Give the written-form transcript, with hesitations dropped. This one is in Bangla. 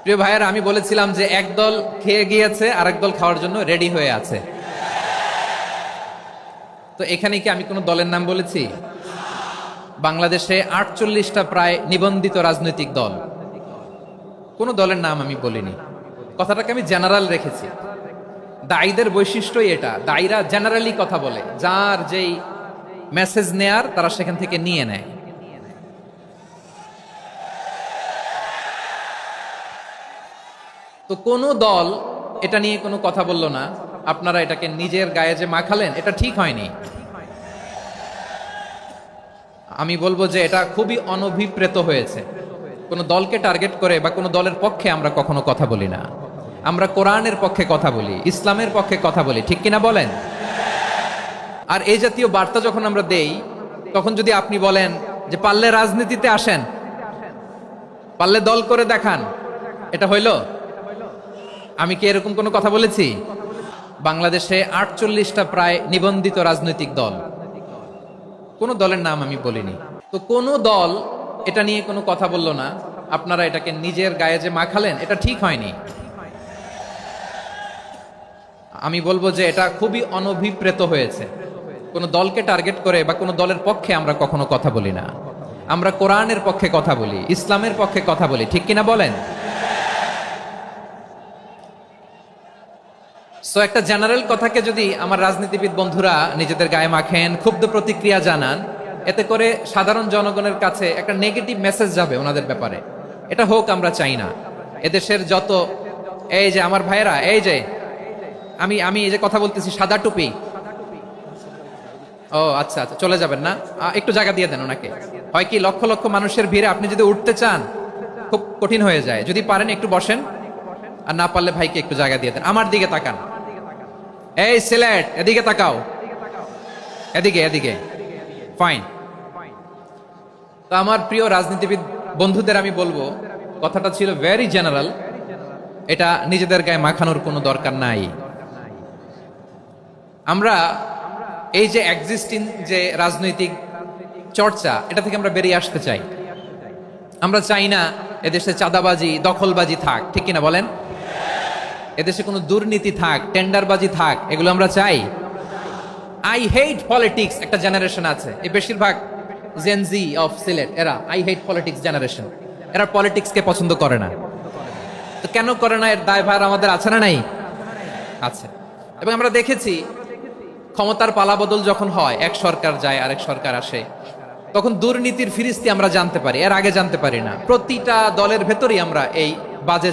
প্রিয় ভাইয়েরা, আমি বলেছিলাম যে একদল খেয়ে গিয়েছে আর একদল খাওয়ার জন্য রেডি হয়ে আছে। তো এখানে কি আমি কোনো দলের নাম বলেছি? বাংলাদেশে 48টা প্রায় নিবন্ধিত রাজনৈতিক দল, কোনো দলের নাম আমি বলিনি। কথাটাকে আমি জেনারেল রেখেছি। দায়ীদের বৈশিষ্ট্যই এটা, দায়ীরা জেনারেলি কথা বলে, যার যেই মেসেজ নেয়ার তারা সেখান থেকে নিয়ে নেয়। তো কোনো দল এটা নিয়ে কোনো কথা বলল না, আপনারা এটাকে নিজের গায়ে যে মাখালেন, এটা ঠিক হয়নি। আমি বলবো যে এটা খুবই অনভিপ্রেত হয়েছে। কোনো দলকে টার্গেট করে বা কোনো দলের পক্ষে আমরা কখনো কথা বলি না। আমরা কোরআনের পক্ষে কথা বলি, ইসলামের পক্ষে কথা বলি, ঠিক কিনা বলেন? আর এই জাতীয় বার্তা যখন আমরা দেই, তখন যদি আপনি বলেন যে পারলে রাজনীতিতে আসেন, পারলে দল করে দেখান, এটা হইল? আমি কি এরকম কোনো কথা বলেছি? বাংলাদেশে 48টা প্রায় নিবন্ধিত রাজনৈতিক দল, কোনো দলের নাম আমি বলিনি। তো কোনো দল এটা নিয়ে কোনো কথা বলল না, আপনারা এটাকে নিজের গায়ে যে মাখালেন, এটা ঠিক হয়নি। আমি বলবো যে এটা খুবই অনভিপ্রেত হয়েছে। কোনো দলকে টার্গেট করে বা কোনো দলের পক্ষে আমরা কখনো কথা বলি না। আমরা কোরআনের পক্ষে কথা বলি, ইসলামের পক্ষে কথা বলি, ঠিক কিনা বলেন? সো একটা জেনারেল কথাকে যদি আমার রাজনীতিবিদ বন্ধুরা নিজেদের গায়ে মাখেন, ক্ষুব্ধ প্রতিক্রিয়া জানান, এতে করে সাধারণ জনগণের কাছে একটা নেগেটিভ মেসেজ যাবে ওনাদের ব্যাপারে। এটা হোক আমরা চাই না। এদেশের যত, এই যে আমার ভাইয়েরা, এই যে আমি এই যে কথা বলতেছি, সাদা টুপি, ও আচ্ছা আচ্ছা, চলে যাবেন না? একটু জায়গা দিয়ে দেন ওনাকে। হয় কি, লক্ষ লক্ষ মানুষের ভিড়ে আপনি যদি উঠতে চান, খুব কঠিন হয়ে যায়। যদি পারেন একটু বসেন, আর না পারলে ভাইকে একটু জায়গা দিয়ে দেন। আমার দিকে তাকান, এই সিলেট, এদিকে তাকাও, এদিকে এদিকে, ফাইন। তো আমার প্রিয় রাজনীতিবিদ বন্ধুদের আমি বলবো, কথাটা ছিল ভেরি জেনারেল, এটা নিজেদের গায়ে মাখানোর কোনো দরকার নাই। আমরা এই যে এক্সিস্টিং যে রাজনৈতিক চর্চা, এটা থেকে আমরা বেরিয়ে আসতে চাই। আমরা চাই না এদেশে চাঁদাবাজি, দখলবাজি থাক, ঠিক কিনা বলেন? এদেশে কোনো দুর্নীতি থাক, টেন্ডারবাজি থাক, এগুলো আমরা চাই। আই হেট পলিটিক্স একটা জেনারেশন আছে, এই বেশিরভাগ জেনজি অফ সিলেট, এরা আই হেট পলিটিক্স জেনারেশন। এরা পলিটিক্সকে পছন্দ করে না। তো কেন করে না, এর দায়ভার আমাদের আছে না নাই? আছে। এবং আমরা দেখেছি ক্ষমতার পালাবদল যখন হয়, এক সরকার যায় আরেক সরকার আসে, তখন দুর্নীতির ফিরিস্তি আমরা জানতে পারি, এর আগে জানতে পারি না। প্রতিটা দলের ভেতরেই আমরা এই বাজে